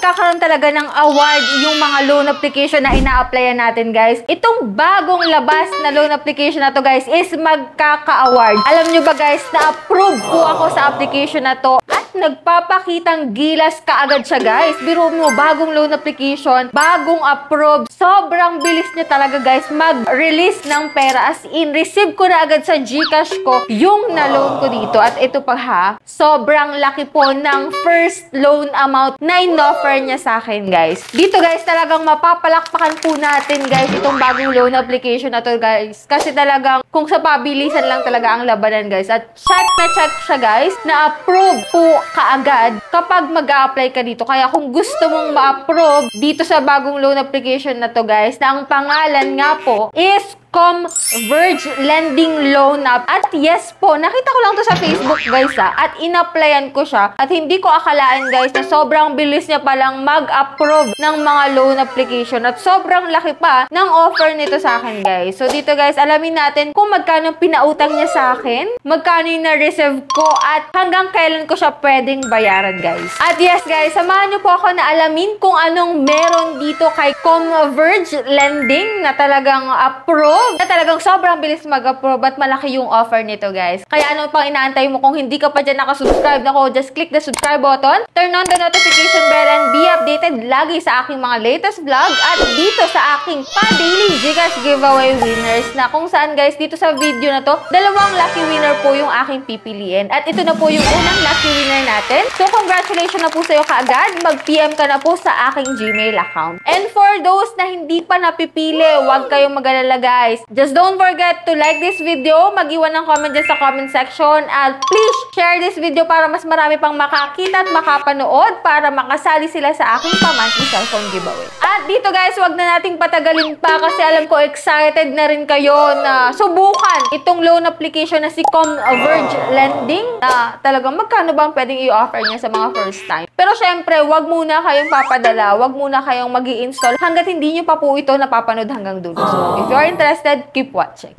magkakaroon talaga ng award yung mga loan application na ina-applyan natin, guys. Itong bagong labas na loan application na to, guys, is magkaka-award. Alam nyo ba, guys, na-approve po ako sa application na to at nagpapakitang gilas kaagad siya, guys. Biro mo, bagong loan application, bagong approve. Sobrang bilis niya talaga, guys, mag-release ng pera. As in, receive ko na agad sa GCash ko yung na-loan ko dito. At ito pa ha, sobrang laki po ng first loan amount na in-offer niya sa akin, guys. Dito, guys, talagang mapapalakpakan po natin, guys, itong bagong loan application na to, guys. Kasi talagang kung sa pabilisan lang talaga ang labanan, guys. At check na check siya, guys, na approve po kaagad kapag mag-a-apply ka dito. Kaya kung gusto mong ma-approve dito sa bagong loan application na to, guys, na ang pangalan nga po is Converge Lending Loan App. At yes po, nakita ko lang to sa Facebook, guys, at in-applyan ko siya. At hindi ko akalaan, guys, na sobrang bilis niya palang mag-approve ng mga loan application. At sobrang laki pa ng offer nito sa akin, guys. So dito, guys, alamin natin kung magkano pinautang niya sa akin, magkano yung na-receive ko, at hanggang kailan ko siya pwedeng bayaran, guys. At yes, guys, samahan niyo po ako na alamin kung anong meron dito kay Converge Lending na talagang approve, na talagang sobrang bilis mag-approve at malaki yung offer nito, guys. Kaya ano pang inaantay mo? Kung hindi ka pa dyan nakasubscribe, nako, just click the subscribe button, turn on the notification bell, and be updated lagi sa aking mga latest vlog at dito sa aking pa-daily GCash giveaway winners na kung saan, guys, dito sa video na to, dalawang lucky winner po yung aking pipiliin. At ito na po yung unang lucky winner natin. So, congratulations na po sa'yo kaagad. Mag-PM ka na po sa aking Gmail account. And for those na hindi pa napipili, huwag kayong mag-alala, guys. Just don't forget to like this video, mag-iwan ng comment dyan sa comment section, at please share this video para mas marami pang makakita at makapanood para makasali sila sa aking pa-monthly cellphone giveaway. At dito, guys, wag na nating patagalin pa kasi alam ko excited na rin kayo na subukan itong loan application na si Converge Lending na talagang magkano ba ang pwedeng i-offer niya sa mga first time. Pero syempre, wag muna kayong papadala, wag muna kayong mag-i-install hanggat hindi nyo pa po ito napapanood hanggang dulo. So, if you're interested, keep watching.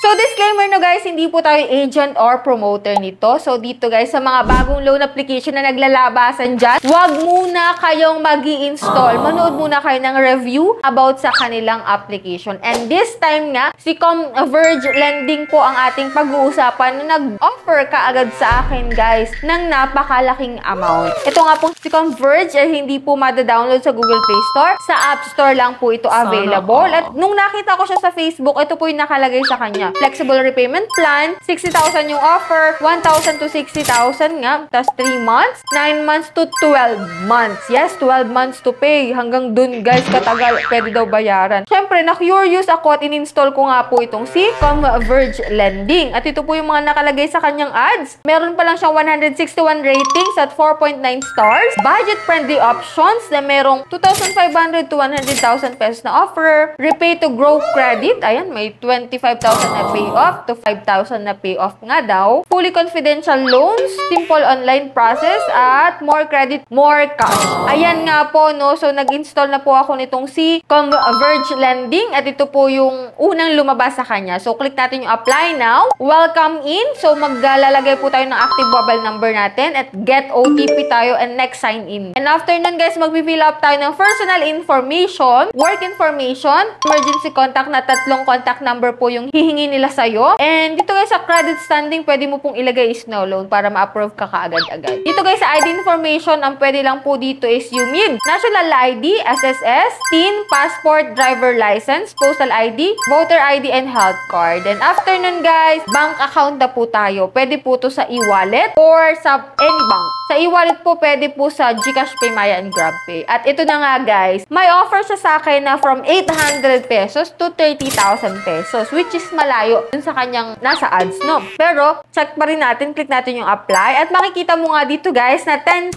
So, disclaimer no, guys, hindi po tayo agent or promoter nito. So, dito, guys, sa mga bagong loan application na naglalabasan dyan, wag muna kayong mag-i-install. Manood muna kayo ng review about sa kanilang application. And this time nga, si Converge Lending po ang ating pag-uusapan na nag-offer kaagad sa akin, guys, ng napakalaking amount. Ito nga po, si Converge ay hindi po mada-download sa Google Play Store. Sa App Store lang po ito available. At nung nakita ko siya sa Facebook, ito po yung nakalagay sa kanya. Flexible repayment plan, 60,000 yung offer, 1,000 to 60,000 nga, tas 3 months, 9 months to 12 months. Yes, 12 months to pay. Hanggang dun, guys, katagal, pwede daw bayaran. Syempre, na-curious ako at in-install ko nga po itong si Converge Lending. At ito po yung mga nakalagay sa kanyang ads. Meron pa lang siyang 161 ratings at 4.9 stars. Budget-friendly options na merong 2,500 to 100,000 pesos na offer. Repay to grow credit. Ayan, may 25,000 na payoff to 5,000 na payoff nga daw. Fully confidential loans, simple online process, at more credit, more cash. Ayan nga po, no? So, nag-install na po ako nitong si Converge Lending at ito po yung unang lumabas sa kanya. So, click natin yung apply now. Welcome in. So, maglalagay po tayo ng active mobile number natin at get OTP tayo and next sign in. And after nun, guys, mag-fill up tayo ng personal information, work information, emergency contact na 3 contact number po yung hihingi nila sa'yo. And dito, guys, sa credit standing, pwede mo pong ilagay is no loan para ma-approve ka kaagad-agad. Dito, guys, sa ID information, ang pwede lang po dito is yung need national ID, SSS, TIN, passport, driver license, postal ID, voter ID, and health card. And after nun, guys, bank account na po tayo. Pwede po to sa e-wallet or sa any bank. Sa e-wallet po, pwede po sa GCash, Paymaya, and GrabPay. At ito na nga, guys, may offer siya sa akin na from 800 pesos to 30,000 pesos, which is malayo dun sa kanyang nasa ads, no? Pero, check pa rin natin, click natin yung apply, at makikita mo nga dito, guys, na 10,000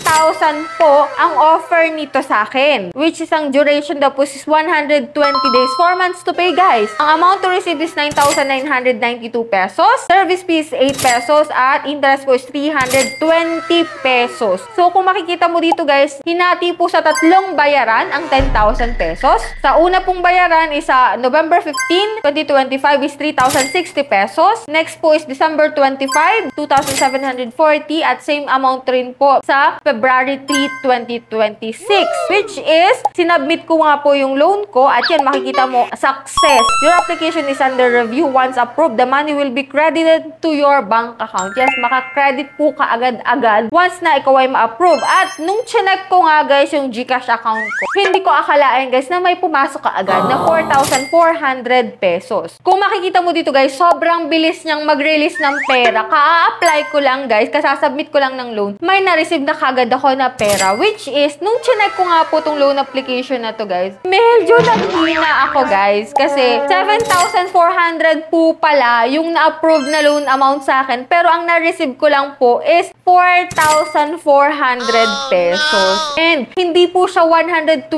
po ang offer nito sa akin, which is ang duration daw po is 120 days, 4 months to pay, guys. Ang amount to receive is 9,992 pesos, service fee is 8 pesos, at interest po is 320 pesos. So, kung makikita mo dito, guys, hinati po sa 3 bayaran ang 10,000 pesos. Sa una pong bayaran is sa November 15, 2025 is 3,000 2,060 pesos. Next po is December 25, 2,740 at same amount rin po sa February 3, 2026. Which is, sinubmit ko nga po yung loan ko at yan makikita mo, success. Your application is under review. Once approved, the money will be credited to your bank account. Yes, maka-credit po kaagad-agad once na ikaw ay ma-approve. At nung chinek ko nga guys yung GCash account ko, hindi ko akalain guys na may pumasok kaagad na 4,400 pesos. Kung makikita mo dito guys, sobrang bilis niyang mag-release ng pera. Ka-apply ko lang guys, kasasubmit ko lang ng loan, may na-receive na kagad ako na pera. Which is, nung chinek ko nga po tong loan application na to guys, medyo naghina ako guys. Kasi 7,400 po pala yung na-approve na loan amount sa akin. Pero ang na-receive ko lang po is 4,400 pesos. And hindi po siya 120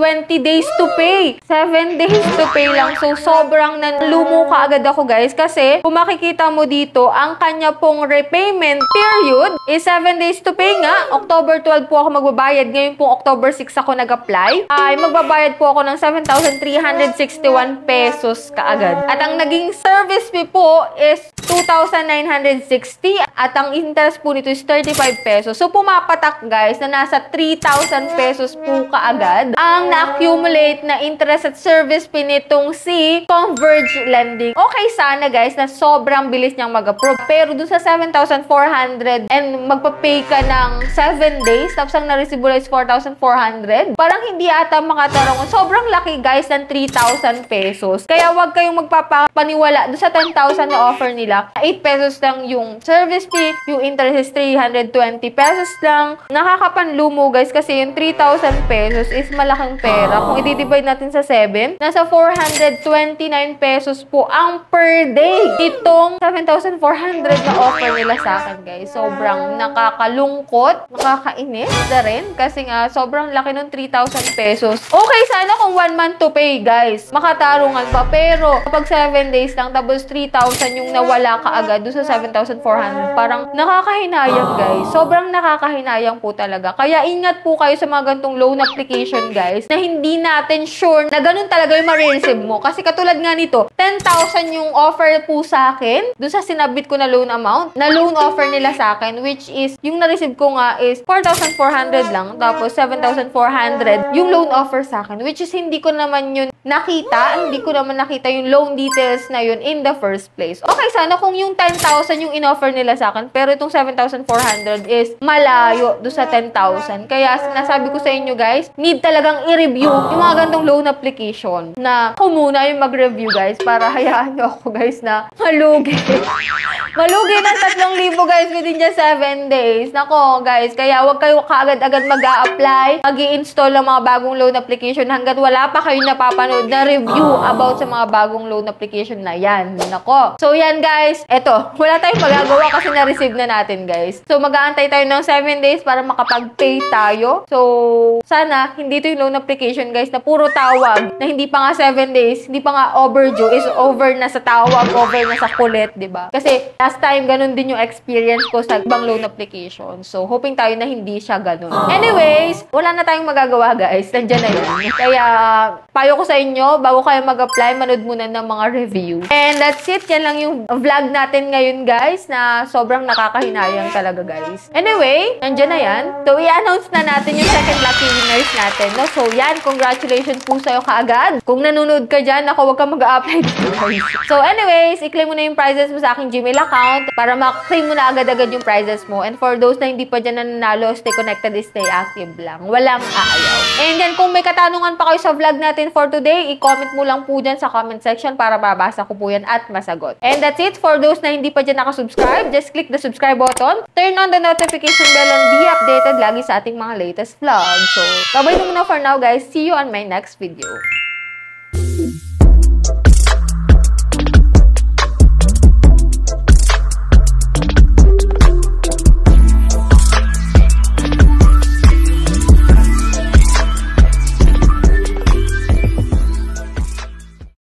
days to pay. 7 days to pay lang. So, sobrang nanlumo kaagad ako guys. Kasi, kung makikita mo dito, ang kanya pong repayment period is 7 days to pay nga. October 12 po ako magbabayad. Ngayon po, October 6 ako nag-apply. Ay, magbabayad po ako ng 7,361 pesos kaagad. At ang naging service fee po is 2,960 at ang interest po nito is 35 pesos. So, pumapatak guys na nasa 3,000 pesos po kaagad ang na-accumulate na interest at service fee nitong si Converge Lending. Okay sana guys na sobrang bilis niyang mag-approve. Pero dun sa 7,400 and magpa-pay ka ng 7 days tapos ang na-receive is 4,400, parang hindi ata makatarong. Sobrang laki guys ng 3,000 pesos. Kaya wag kayong magpapaniwala dun sa 10,000 na offer nila. 8 pesos lang yung service fee, yung interest is 320 pesos lang. Nakakapanlumo guys kasi yung 3,000 pesos is malaking pera. Kung i-divide natin sa 7, nasa 429 pesos po ang per day. Itong 7,400 na offer nila sa akin guys. Sobrang nakakalungkot, nakakainis na rin kasi nga sobrang laki ng 3,000 pesos. Okay sana kung 1 month to pay guys. Makatarungan pa. Pero kapag 7 days lang tapos 3,000 yung nawala kaagad doon sa 7,400, parang nakakahinayang guys. Sobrang nakakahinayang po talaga. Kaya ingat po kayo sa mga gantong loan application guys na hindi natin sure na ganun talaga yung ma-receive mo. Kasi katulad nga nito, 10,000 yung offer po sa akin doon sa sinabit ko na loan amount, na loan offer nila sa akin, which is yung na-receive ko nga is 4,400 lang, tapos 7,400 yung loan offer sa akin, which is hindi ko naman yun nakita, hindi ko naman nakita yung loan details na yun in the first place. Okay, sana kung yung 10,000 yung in-offer nila sa akin, pero itong 7,400 is malayo doon sa 10,000. Kaya sinasabi ko sa inyo guys, need talagang i-review yung mga gantong loan application na ako muna yung mag-review guys para hayaan nyo ako guys na malugi. Malugi ng 3,000 guys within just 7 days. Nako guys, kaya wag kayo kaagad-agad mag-a-apply, mag-i-install ng mga bagong loan application hanggat wala pa kayo napapanood na review about sa mga bagong loan application na yan. Nako. So yan guys, eto, wala tayong magagawa kasi na-receive na natin guys. So mag-aantay tayo ng 7 days para makapag-pay tayo. So sana hindi to yung loan application guys na puro tawag, na hindi pa nga 7 days, hindi pa nga overdue, is over na sa tawag, over na sa kulit, diba? Kasi last time, ganun din yung experience ko sa ibang loan application. So, hoping tayo na hindi siya ganun. Anyways, wala na tayong magagawa guys. Nandiyan na yun. Kaya, payo ko sa inyo, bago kayo mag-apply, manood muna ng mga review. And that's it. Yan lang yung vlog natin ngayon guys, na sobrang nakakahinayang talaga guys. Anyway, nandiyan na yan. So, i-announce na natin yung second lucky winners natin. No? So, yan. Congratulations po sa'yo kaagad. Kung nanonood ka dyan, ako, huwag ka mag-apply dito guys. So, anyways, i-claim mo na yung prizes mo sa aking Gmail account para ma-claim mo na agad-agad yung prizes mo. And for those na hindi pa dyan nananalo, stay connected, stay active lang. Walang aayaw. And then, kung may katanungan pa kayo sa vlog natin for today, i-comment mo lang po dyan sa comment section para babasa ko po yan at masagot. And that's it. For those na hindi pa dyan nakasubscribe, just click the subscribe button, turn on the notification bell, and be updated lagi sa ating mga latest vlog. So, bye-bye na muna for now guys. See you on my next video.